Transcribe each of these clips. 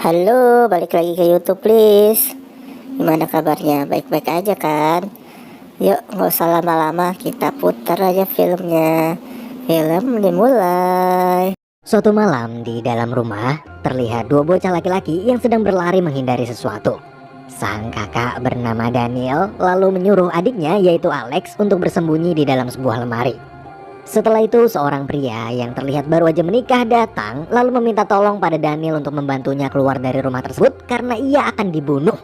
Halo, balik lagi ke YouTube please. Gimana kabarnya? Baik-baik aja kan? Yuk, nggak usah lama-lama, kita putar aja filmnya. Film dimulai. Suatu malam di dalam rumah, terlihat dua bocah laki-laki yang sedang berlari menghindari sesuatu. Sang kakak bernama Daniel lalu menyuruh adiknya yaitu Alex untuk bersembunyi di dalam sebuah lemari. Setelah itu seorang pria yang terlihat baru aja menikah datang lalu meminta tolong pada Daniel untuk membantunya keluar dari rumah tersebut karena ia akan dibunuh.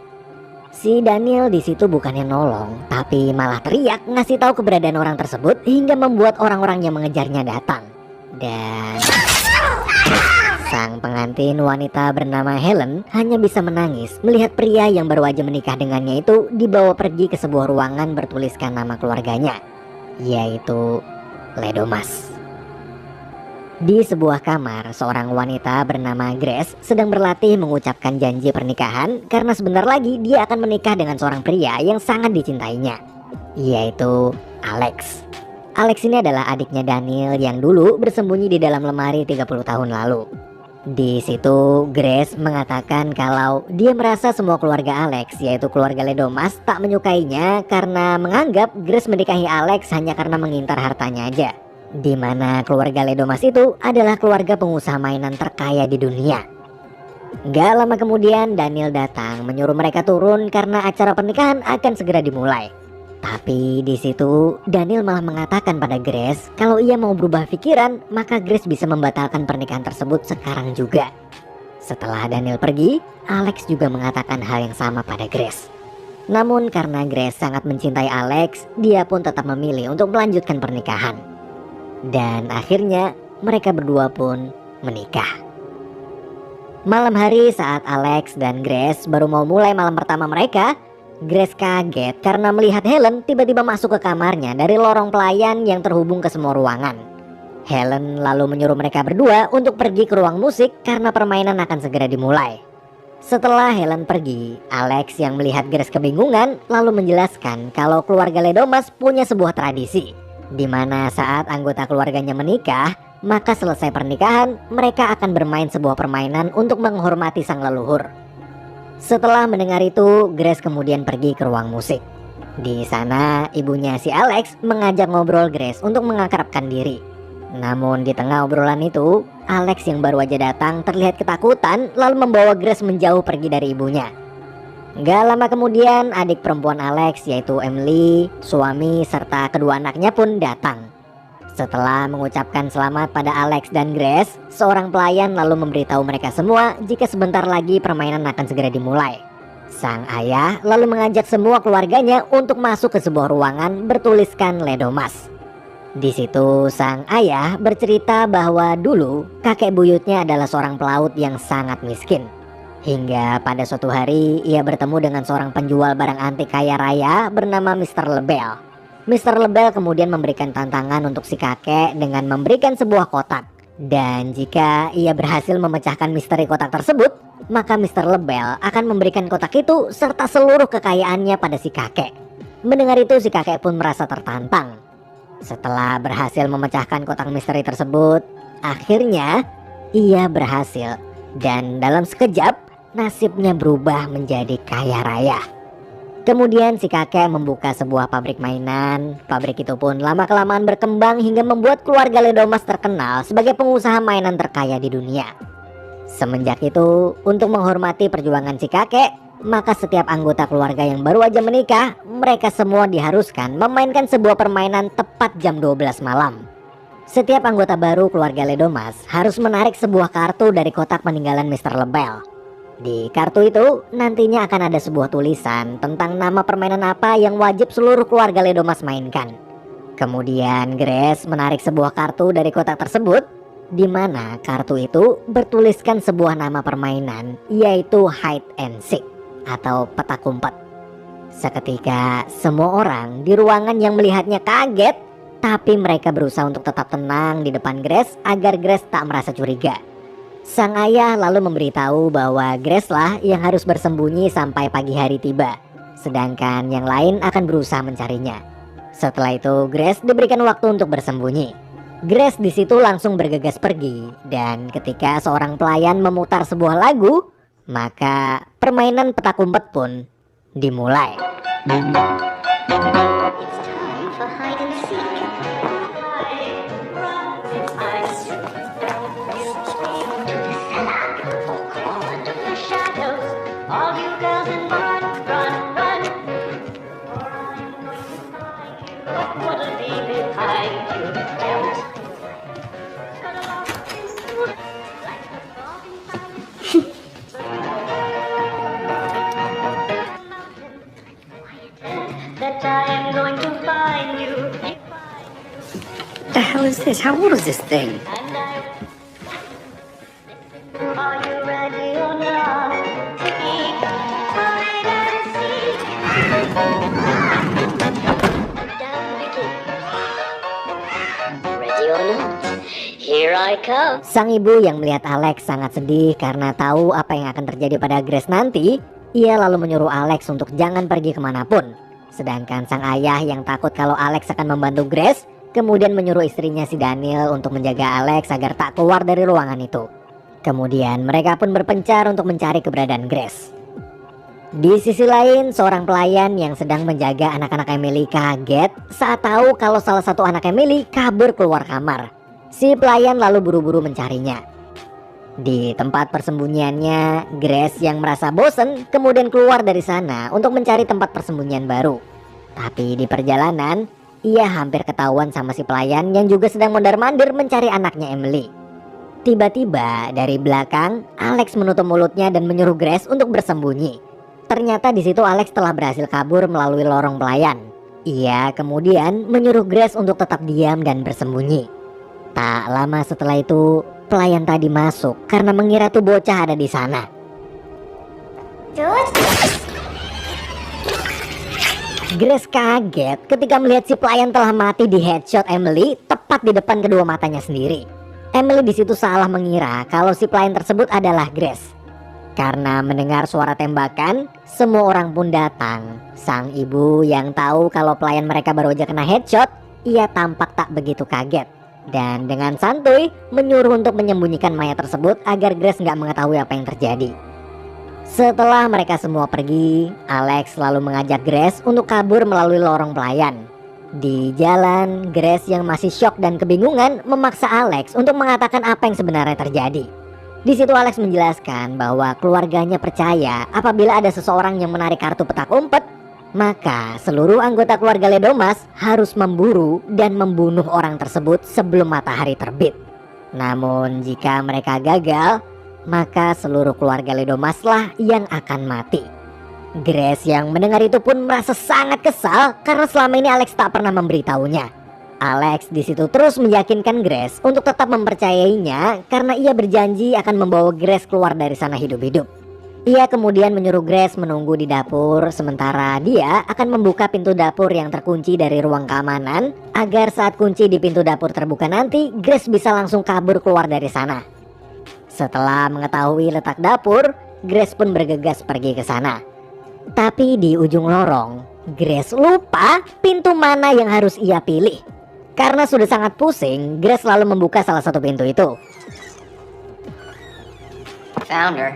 Si Daniel di situ bukannya nolong, tapi malah teriak ngasih tahu keberadaan orang tersebut hingga membuat orang-orang yang mengejarnya datang. Dan sang pengantin wanita bernama Helen hanya bisa menangis melihat pria yang baru aja menikah dengannya itu dibawa pergi ke sebuah ruangan bertuliskan nama keluarganya, yaitu Ledomas. Di sebuah kamar, seorang wanita bernama Grace sedang berlatih mengucapkan janji pernikahan karena sebentar lagi dia akan menikah dengan seorang pria yang sangat dicintainya, yaitu Alex. Alex ini adalah adiknya Daniel yang dulu bersembunyi di dalam lemari 30 tahun lalu. Di situ Grace mengatakan kalau dia merasa semua keluarga Alex, yaitu keluarga Ledomas, tak menyukainya karena menganggap Grace menikahi Alex hanya karena mengincar hartanya aja. Di mana keluarga Ledomas itu adalah keluarga pengusaha mainan terkaya di dunia. Gak lama kemudian Daniel datang menyuruh mereka turun karena acara pernikahan akan segera dimulai. Tapi di situ Daniel malah mengatakan pada Grace kalau ia mau berubah pikiran, maka Grace bisa membatalkan pernikahan tersebut sekarang juga. Setelah Daniel pergi, Alex juga mengatakan hal yang sama pada Grace. Namun karena Grace sangat mencintai Alex, dia pun tetap memilih untuk melanjutkan pernikahan. Dan akhirnya mereka berdua pun menikah. Malam hari saat Alex dan Grace baru mau mulai malam pertama mereka, Grace kaget karena melihat Helen tiba-tiba masuk ke kamarnya dari lorong pelayan yang terhubung ke semua ruangan. Helen lalu menyuruh mereka berdua untuk pergi ke ruang musik karena permainan akan segera dimulai. Setelah Helen pergi, Alex yang melihat Grace kebingungan lalu menjelaskan kalau keluarga Ledomas punya sebuah tradisi, di mana saat anggota keluarganya menikah, maka selesai pernikahan mereka akan bermain sebuah permainan untuk menghormati sang leluhur. Setelah mendengar itu, Grace kemudian pergi ke ruang musik. Di sana, ibunya si Alex mengajak ngobrol Grace untuk mengakrabkan diri. Namun di tengah obrolan itu, Alex yang baru aja datang terlihat ketakutan lalu membawa Grace menjauh pergi dari ibunya. Gak lama kemudian, adik perempuan Alex yaitu Emily, suami serta kedua anaknya pun datang. Setelah mengucapkan selamat pada Alex dan Grace, seorang pelayan lalu memberitahu mereka semua jika sebentar lagi permainan akan segera dimulai. Sang ayah lalu mengajak semua keluarganya untuk masuk ke sebuah ruangan bertuliskan Ledomas. Di situ sang ayah bercerita bahwa dulu kakek buyutnya adalah seorang pelaut yang sangat miskin. Hingga pada suatu hari ia bertemu dengan seorang penjual barang antik kaya raya bernama Mr. Lebel. Mr. Lebel kemudian memberikan tantangan untuk si kakek dengan memberikan sebuah kotak. Dan jika ia berhasil memecahkan misteri kotak tersebut, maka Mr. Lebel akan memberikan kotak itu serta seluruh kekayaannya pada si kakek. Mendengar itu si kakek pun merasa tertantang. Setelah berhasil memecahkan kotak misteri tersebut, akhirnya ia berhasil. Dan dalam sekejap nasibnya berubah menjadi kaya raya. Kemudian si kakek membuka sebuah pabrik mainan. Pabrik itu pun lama-kelamaan berkembang hingga membuat keluarga Ledomas terkenal sebagai pengusaha mainan terkaya di dunia. Semenjak itu, untuk menghormati perjuangan si kakek, maka setiap anggota keluarga yang baru aja menikah, mereka semua diharuskan memainkan sebuah permainan tepat jam 12 malam. Setiap anggota baru keluarga Ledomas harus menarik sebuah kartu dari kotak peninggalan Mr. Lebel. Di kartu itu nantinya akan ada sebuah tulisan tentang nama permainan apa yang wajib seluruh keluarga Ledomas mainkan. Kemudian Grace menarik sebuah kartu dari kotak tersebut, di mana kartu itu bertuliskan sebuah nama permainan, yaitu hide and seek atau petak umpet. Seketika semua orang di ruangan yang melihatnya kaget, tapi mereka berusaha untuk tetap tenang di depan Grace agar Grace tak merasa curiga. Sang ayah lalu memberitahu bahwa Grace lah yang harus bersembunyi sampai pagi hari tiba, sedangkan yang lain akan berusaha mencarinya. Setelah itu Grace diberikan waktu untuk bersembunyi. Grace di situ langsung bergegas pergi, dan ketika seorang pelayan memutar sebuah lagu, Maka permainan petak umpet pun dimulai. The hell is this? How old is this thing? Here I come. Sang ibu yang melihat Alex sangat sedih karena tahu apa yang akan terjadi pada Grace nanti. Ia lalu menyuruh Alex untuk jangan pergi kemanapun. Sedangkan sang ayah yang takut kalau Alex akan membantu Grace, kemudian menyuruh istrinya si Daniel untuk menjaga Alex agar tak keluar dari ruangan itu. Kemudian mereka pun berpencar untuk mencari keberadaan Grace. Di sisi lain, seorang pelayan yang sedang menjaga anak-anak Emily kaget saat tahu kalau salah satu anak Emily kabur keluar kamar. Si pelayan lalu buru-buru mencarinya. Di tempat persembunyiannya, Grace yang merasa bosen kemudian keluar dari sana untuk mencari tempat persembunyian baru. Tapi di perjalanan, ia hampir ketahuan sama si pelayan yang juga sedang mondar-mandir mencari anaknya Emily. Tiba-tiba dari belakang, Alex menutup mulutnya dan menyuruh Grace untuk bersembunyi. Ternyata di situ Alex telah berhasil kabur melalui lorong pelayan. Ia kemudian menyuruh Grace untuk tetap diam dan bersembunyi. Tak lama setelah itu, pelayan tadi masuk karena mengira tuh bocah ada di sana. Grace kaget ketika melihat si pelayan telah mati di headshot Emily tepat di depan kedua matanya sendiri. Emily di situ salah mengira kalau si pelayan tersebut adalah Grace. Karena mendengar suara tembakan, semua orang pun datang. Sang ibu yang tahu kalau pelayan mereka baru aja kena headshot, ia tampak tak begitu kaget. Dan dengan santuy menyuruh untuk menyembunyikan mayat tersebut agar Grace nggak mengetahui apa yang terjadi. Setelah mereka semua pergi, Alex lalu mengajak Grace untuk kabur melalui lorong pelayan. Di jalan, Grace yang masih syok dan kebingungan memaksa Alex untuk mengatakan apa yang sebenarnya terjadi. Di situ Alex menjelaskan bahwa keluarganya percaya apabila ada seseorang yang menarik kartu petak umpet, maka seluruh anggota keluarga Ledomas harus memburu dan membunuh orang tersebut sebelum matahari terbit. Namun jika mereka gagal, maka seluruh keluarga Ledomaslah yang akan mati. Grace yang mendengar itu pun merasa sangat kesal karena selama ini Alex tak pernah memberitahunya. Alex di situ terus meyakinkan Grace untuk tetap mempercayainya karena ia berjanji akan membawa Grace keluar dari sana hidup-hidup. Ia kemudian menyuruh Grace menunggu di dapur sementara dia akan membuka pintu dapur yang terkunci dari ruang keamanan agar saat kunci di pintu dapur terbuka nanti Grace bisa langsung kabur keluar dari sana. Setelah mengetahui letak dapur, Grace pun bergegas pergi ke sana. Tapi di ujung lorong, Grace lupa pintu mana yang harus ia pilih. Karena sudah sangat pusing, Grace lalu membuka salah satu pintu itu. Found her.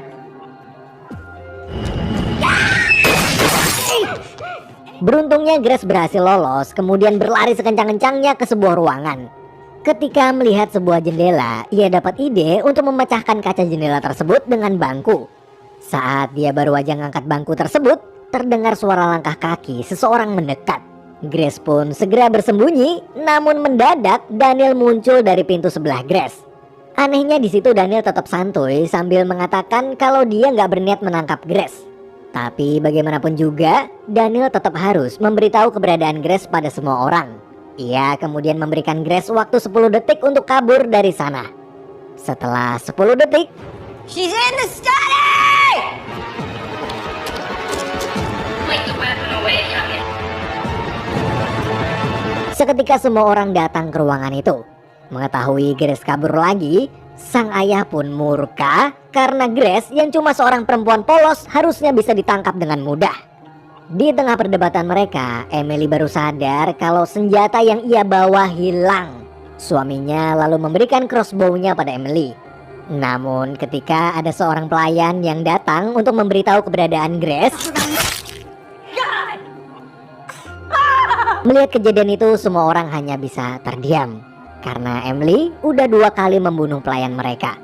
Beruntungnya Grace berhasil lolos, kemudian berlari sekencang-kencangnya ke sebuah ruangan. Ketika melihat sebuah jendela, ia dapat ide untuk memecahkan kaca jendela tersebut dengan bangku. Saat dia baru aja ngangkat bangku tersebut, terdengar suara langkah kaki seseorang mendekat. Grace pun segera bersembunyi, namun mendadak Daniel muncul dari pintu sebelah Grace. Anehnya di situ Daniel tetap santuy sambil mengatakan kalau dia nggak berniat menangkap Grace. Tapi bagaimanapun juga, Daniel tetap harus memberitahu keberadaan Grace pada semua orang. Ia kemudian memberikan Grace waktu 10 detik untuk kabur dari sana. Setelah 10 detik, She's in the study! Take the weapon away from you. seketika semua orang datang ke ruangan itu. Mengetahui Grace kabur lagi, sang ayah pun murka karena Grace yang cuma seorang perempuan polos harusnya bisa ditangkap dengan mudah. Di tengah perdebatan mereka, Emily baru sadar kalau senjata yang ia bawa hilang. Suaminya lalu memberikan crossbow-nya pada Emily. Namun ketika ada seorang pelayan yang datang untuk memberitahu keberadaan Grace, melihat kejadian itu semua orang hanya bisa terdiam. Karena Emily udah 2 kali membunuh pelayan mereka.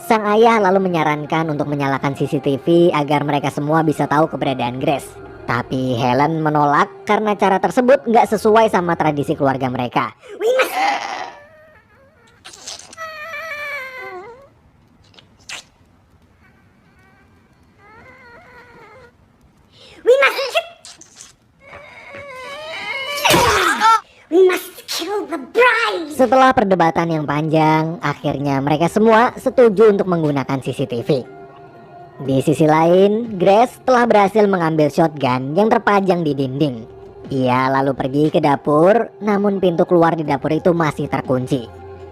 Sang ayah lalu menyarankan untuk menyalakan CCTV agar mereka semua bisa tahu keberadaan Grace. Tapi Helen menolak karena cara tersebut nggak sesuai sama tradisi keluarga mereka. Setelah perdebatan yang panjang, akhirnya mereka semua setuju untuk menggunakan CCTV. Di sisi lain, Grace telah berhasil mengambil shotgun yang terpajang di dinding. Ia lalu pergi ke dapur, namun pintu keluar di dapur itu masih terkunci.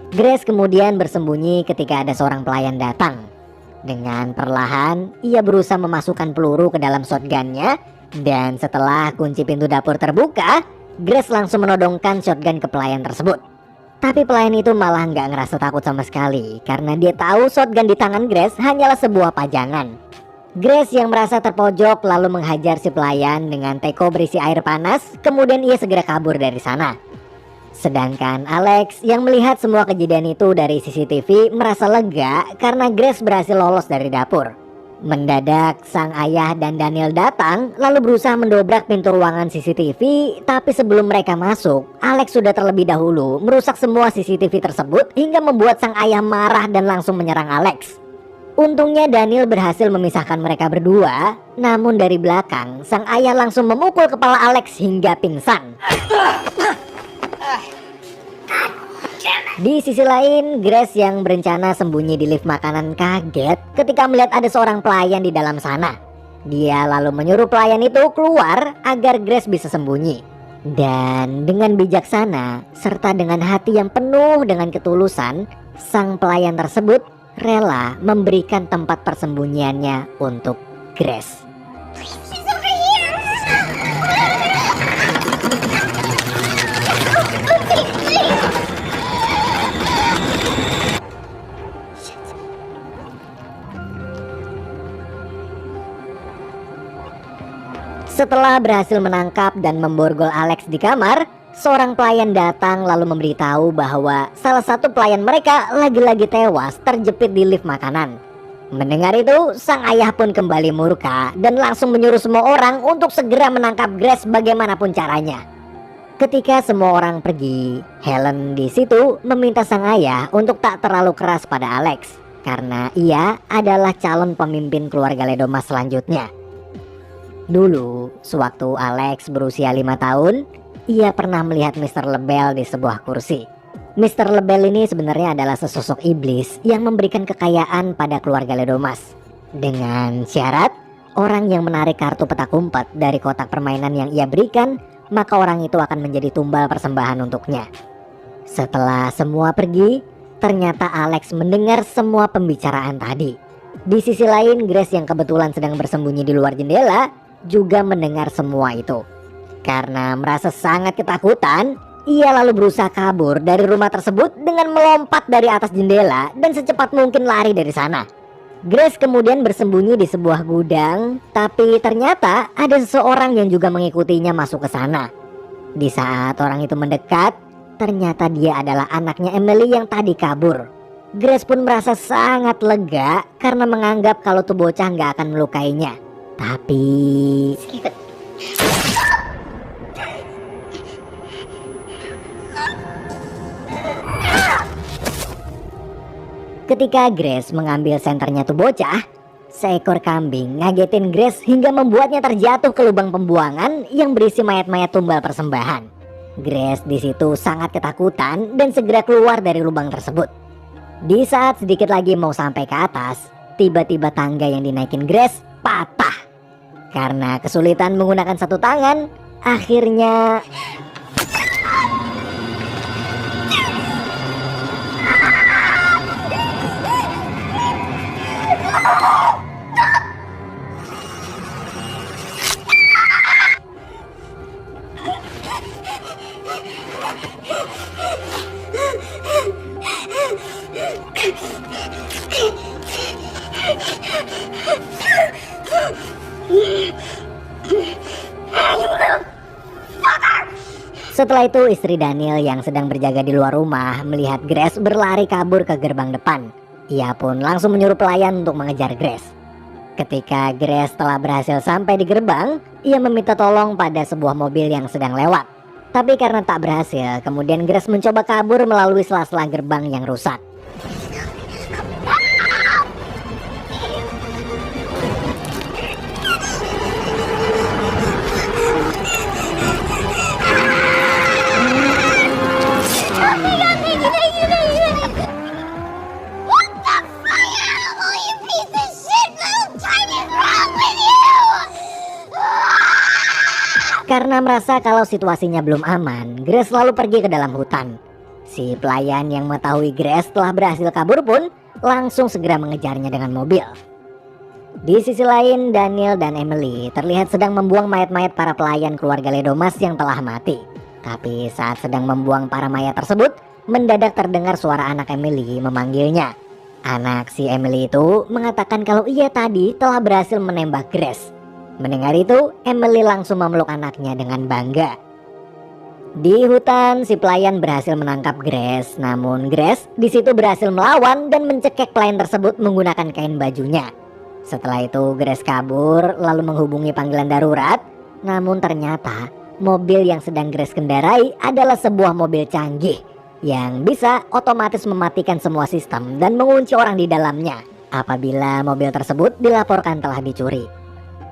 Grace kemudian bersembunyi ketika ada seorang pelayan datang. Dengan perlahan, ia berusaha memasukkan peluru ke dalam shotgunnya, dan setelah kunci pintu dapur terbuka, Grace langsung menodongkan shotgun ke pelayan tersebut. Tapi pelayan itu malah nggak ngerasa takut sama sekali karena dia tahu shotgun di tangan Grace hanyalah sebuah pajangan. Grace yang merasa terpojok lalu menghajar si pelayan dengan teko berisi air panas, kemudian ia segera kabur dari sana. Sedangkan Alex yang melihat semua kejadian itu dari CCTV merasa lega karena Grace berhasil lolos dari dapur. Mendadak sang ayah dan Daniel datang lalu berusaha mendobrak pintu ruangan CCTV, tapi sebelum mereka masuk, Alex sudah terlebih dahulu merusak semua CCTV tersebut hingga membuat sang ayah marah dan langsung menyerang Alex. Untungnya Daniel berhasil memisahkan mereka berdua, namun dari belakang sang ayah langsung memukul kepala Alex hingga pingsan. Di sisi lain, Grace yang berencana sembunyi di lift makanan kaget ketika melihat ada seorang pelayan di dalam sana. Dia lalu menyuruh pelayan itu keluar agar Grace bisa sembunyi. Dan dengan bijaksana serta dengan hati yang penuh dengan ketulusan, sang pelayan tersebut rela memberikan tempat persembunyiannya untuk Grace. Setelah berhasil menangkap dan memborgol Alex di kamar, seorang pelayan datang lalu memberitahu bahwa salah satu pelayan mereka lagi-lagi tewas terjepit di lift makanan. Mendengar itu, sang ayah pun kembali murka dan langsung menyuruh semua orang untuk segera menangkap Grace bagaimanapun caranya. Ketika semua orang pergi, Helen di situ meminta sang ayah untuk tak terlalu keras pada Alex karena ia adalah calon pemimpin keluarga Ledomas selanjutnya. Dulu, sewaktu Alex berusia 5 tahun, ia pernah melihat Mr. Lebel di sebuah kursi. Mr. Lebel ini sebenarnya adalah sesosok iblis yang memberikan kekayaan pada keluarga Ledomas. Dengan syarat, orang yang menarik kartu petak umpet dari kotak permainan yang ia berikan, maka orang itu akan menjadi tumbal persembahan untuknya. Setelah semua pergi, ternyata Alex mendengar semua pembicaraan tadi. Di sisi lain, Grace yang kebetulan sedang bersembunyi di luar jendela juga mendengar semua itu. Karena merasa sangat ketakutan, ia lalu berusaha kabur dari rumah tersebut dengan melompat dari atas jendela dan secepat mungkin lari dari sana. Grace kemudian bersembunyi di sebuah gudang, tapi ternyata ada seseorang yang juga mengikutinya masuk ke sana. Di saat orang itu mendekat, ternyata dia adalah anaknya Emily yang tadi kabur. Grace pun merasa sangat lega karena menganggap kalau tuh bocah nggak akan melukainya. Tapi ketika Grace mengambil senternya tuh bocah, seekor kambing ngagetin Grace hingga membuatnya terjatuh ke lubang pembuangan yang berisi mayat-mayat tumbal persembahan. Grace di situ sangat ketakutan dan segera keluar dari lubang tersebut. Di saat sedikit lagi mau sampai ke atas, tiba-tiba tangga yang dinaikin Grace patah. Karena kesulitan menggunakan satu tangan, akhirnya Setelah itu istri Daniel yang sedang berjaga di luar rumah melihat Grace berlari kabur ke gerbang depan. Ia pun langsung menyuruh pelayan untuk mengejar Grace. Ketika Grace telah berhasil sampai di gerbang, ia meminta tolong pada sebuah mobil yang sedang lewat. Tapi karena tak berhasil, kemudian Grace mencoba kabur melalui sela-sela gerbang yang rusak. Karena merasa kalau situasinya belum aman, Grace lalu pergi ke dalam hutan. Si pelayan yang mengetahui Grace telah berhasil kabur pun langsung segera mengejarnya dengan mobil. Di sisi lain, Daniel dan Emily terlihat sedang membuang mayat-mayat para pelayan keluarga Ledomas yang telah mati. Tapi saat sedang membuang para mayat tersebut, mendadak terdengar suara anak Emily memanggilnya. Anak si Emily itu mengatakan kalau ia tadi telah berhasil menembak Grace. Mendengar itu, Emily langsung memeluk anaknya dengan bangga. Di hutan, si pelayan berhasil menangkap Grace, namun Grace di situ berhasil melawan dan mencekik pelayan tersebut menggunakan kain bajunya. Setelah itu, Grace kabur lalu menghubungi panggilan darurat, namun ternyata mobil yang sedang Grace kendarai adalah sebuah mobil canggih yang bisa otomatis mematikan semua sistem dan mengunci orang di dalamnya apabila mobil tersebut dilaporkan telah dicuri.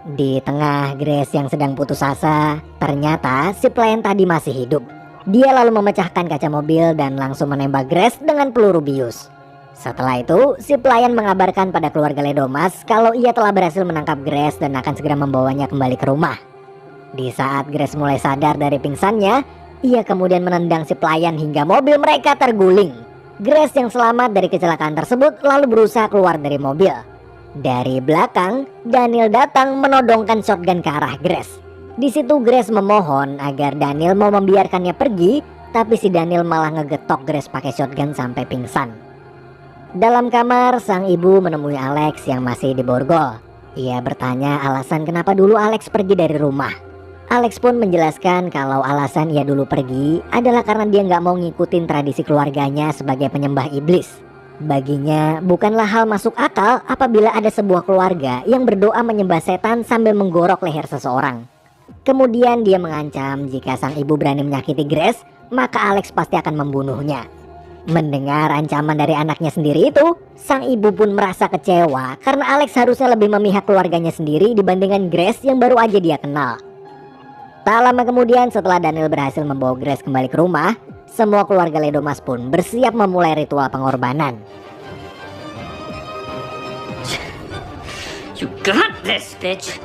Di tengah Grace yang sedang putus asa, ternyata si pelayan tadi masih hidup. Dia lalu memecahkan kaca mobil dan langsung menembak Grace dengan peluru bius. Setelah itu, si pelayan mengabarkan pada keluarga Ledomas kalau ia telah berhasil menangkap Grace dan akan segera membawanya kembali ke rumah. Di saat Grace mulai sadar dari pingsannya, ia kemudian menendang si pelayan hingga mobil mereka terguling. Grace yang selamat dari kecelakaan tersebut lalu berusaha keluar dari mobil. Dari belakang, Daniel datang menodongkan shotgun ke arah Grace. Di situ Grace memohon agar Daniel mau membiarkannya pergi, tapi si Daniel malah ngegetok Grace pakai shotgun sampai pingsan. Dalam kamar, sang ibu menemui Alex yang masih di borgol. Ia bertanya alasan kenapa dulu Alex pergi dari rumah. Alex pun menjelaskan kalau alasan ia dulu pergi adalah karena dia nggak mau ngikutin tradisi keluarganya sebagai penyembah iblis. Baginya bukanlah hal masuk akal apabila ada sebuah keluarga yang berdoa menyembah setan sambil menggorok leher seseorang. Kemudian dia mengancam jika sang ibu berani menyakiti Grace, maka Alex pasti akan membunuhnya. Mendengar ancaman dari anaknya sendiri itu, sang ibu pun merasa kecewa karena Alex harusnya lebih memihak keluarganya sendiri dibandingkan Grace yang baru aja dia kenal. Tak lama kemudian setelah Daniel berhasil membawa Grace kembali ke rumah, semua keluarga Ledomas pun bersiap memulai ritual pengorbanan. You got this, bitch!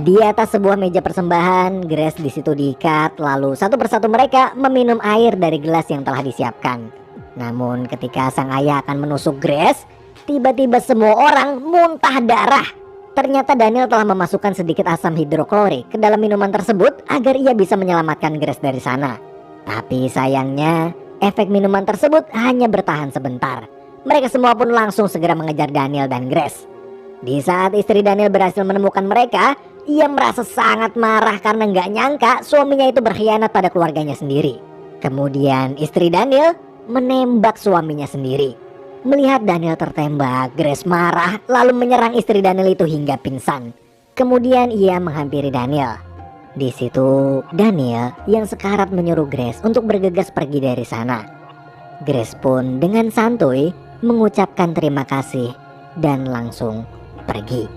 Di atas sebuah meja persembahan, Grace di situ diikat, lalu satu persatu mereka meminum air dari gelas yang telah disiapkan. Namun ketika sang ayah akan menusuk Grace, tiba-tiba semua orang muntah darah. Ternyata Daniel telah memasukkan sedikit asam hidroklorik ke dalam minuman tersebut agar ia bisa menyelamatkan Grace dari sana. Tapi sayangnya, efek minuman tersebut hanya bertahan sebentar. Mereka semua pun langsung segera mengejar Daniel dan Grace. Di saat istri Daniel berhasil menemukan mereka, ia merasa sangat marah karena nggak nyangka suaminya itu berkhianat pada keluarganya sendiri. Kemudian istri Daniel menembak suaminya sendiri. Melihat Daniel tertembak, Grace marah lalu menyerang istri Daniel itu hingga pingsan. Kemudian ia menghampiri Daniel. Di situ Daniel yang sekarat menyuruh Grace untuk bergegas pergi dari sana. Grace pun dengan santuy mengucapkan terima kasih dan langsung pergi.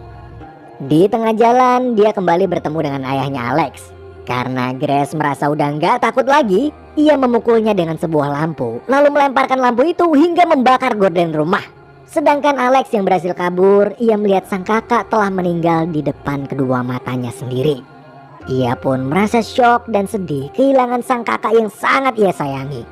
Di tengah jalan dia kembali bertemu dengan ayahnya Alex. Karena Grace merasa udah nggak takut lagi, ia memukulnya dengan sebuah lampu, lalu melemparkan lampu itu hingga membakar gorden rumah. Sedangkan Alex yang berhasil kabur, ia melihat sang kakak telah meninggal di depan kedua matanya sendiri. Ia pun merasa syok dan sedih kehilangan sang kakak yang sangat ia sayangi.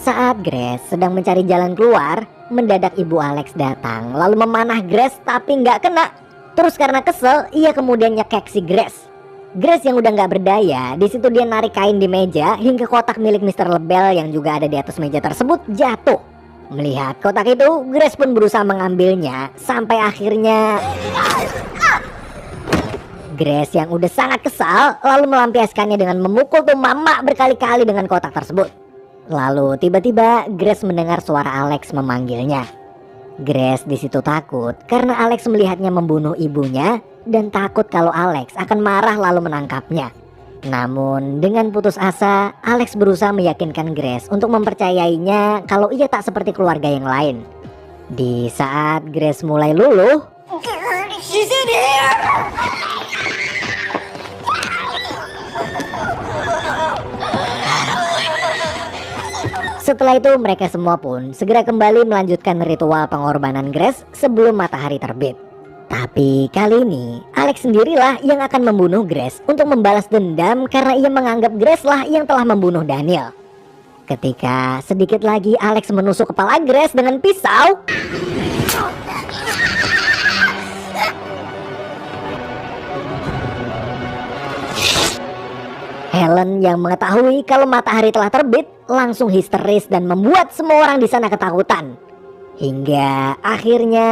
Saat Grace sedang mencari jalan keluar, mendadak ibu Alex datang lalu memanah Grace tapi nggak kena. Terus karena kesel, ia kemudian nyekek si Grace. Grace yang udah nggak berdaya, di situ dia narik kain di meja hingga kotak milik Mr. Lebel yang juga ada di atas meja tersebut jatuh. Melihat kotak itu, Grace pun berusaha mengambilnya sampai akhirnya Grace yang udah sangat kesal lalu melampiaskannya dengan memukul tuh mama berkali-kali dengan kotak tersebut. Lalu tiba-tiba Grace mendengar suara Alex memanggilnya. Grace di situ takut karena Alex melihatnya membunuh ibunya dan takut kalau Alex akan marah lalu menangkapnya. Namun dengan putus asa, Alex berusaha meyakinkan Grace untuk mempercayainya kalau ia tak seperti keluarga yang lain. Di saat Grace mulai luluh, setelah itu mereka semua pun segera kembali melanjutkan ritual pengorbanan Grace sebelum matahari terbit. Tapi kali ini Alex sendirilah yang akan membunuh Grace untuk membalas dendam karena ia menganggap Grace lah yang telah membunuh Daniel. Ketika sedikit lagi Alex menusuk kepala Grace dengan pisau, Helen yang mengetahui kalau matahari telah terbit langsung histeris dan membuat semua orang di sana ketakutan. Hingga akhirnya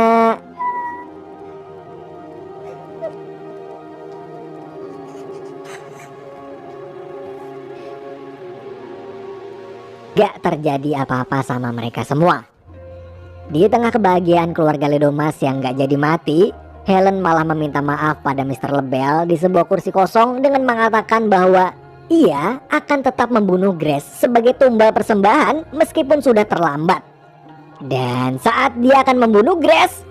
gak terjadi apa-apa sama mereka semua. Di tengah kebahagiaan keluarga Ledomas yang gak jadi mati, Helen malah meminta maaf pada Mr. Lebel di sebuah kursi kosong dengan mengatakan bahwa ia akan tetap membunuh Grace sebagai tumbal persembahan meskipun sudah terlambat. Dan saat dia akan membunuh Grace,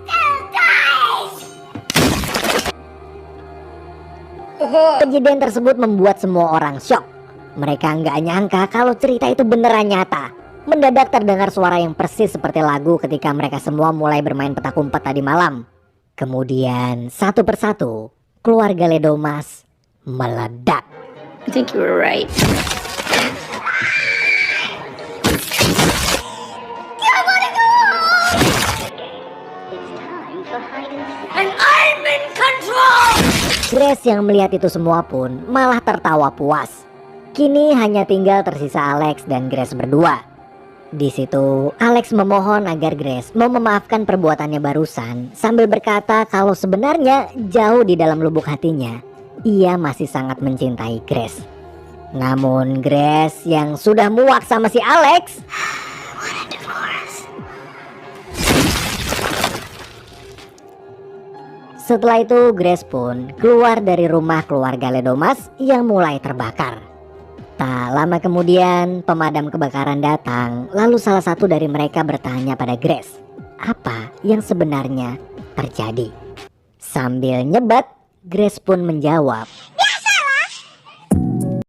kejadian tersebut membuat semua orang syok. Mereka nggak nyangka kalau cerita itu beneran nyata. Mendadak terdengar suara yang persis seperti lagu ketika mereka semua mulai bermain petak umpet tadi malam. Kemudian satu persatu keluarga Ledomas meledak. I think you were right. And I'm in control! Grace yang melihat itu semua pun malah tertawa puas. Kini hanya tinggal tersisa Alex dan Grace berdua. Di situ Alex memohon agar Grace mau memaafkan perbuatannya barusan sambil berkata kalau sebenarnya jauh di dalam lubuk hatinya ia masih sangat mencintai Grace. Namun Grace yang sudah muak sama si Alex, setelah itu Grace pun keluar dari rumah keluarga Ledomas yang mulai terbakar. Tak lama kemudian pemadam kebakaran datang, lalu salah satu dari mereka bertanya pada Grace apa yang sebenarnya terjadi. Sambil nyebat, Grace pun menjawab,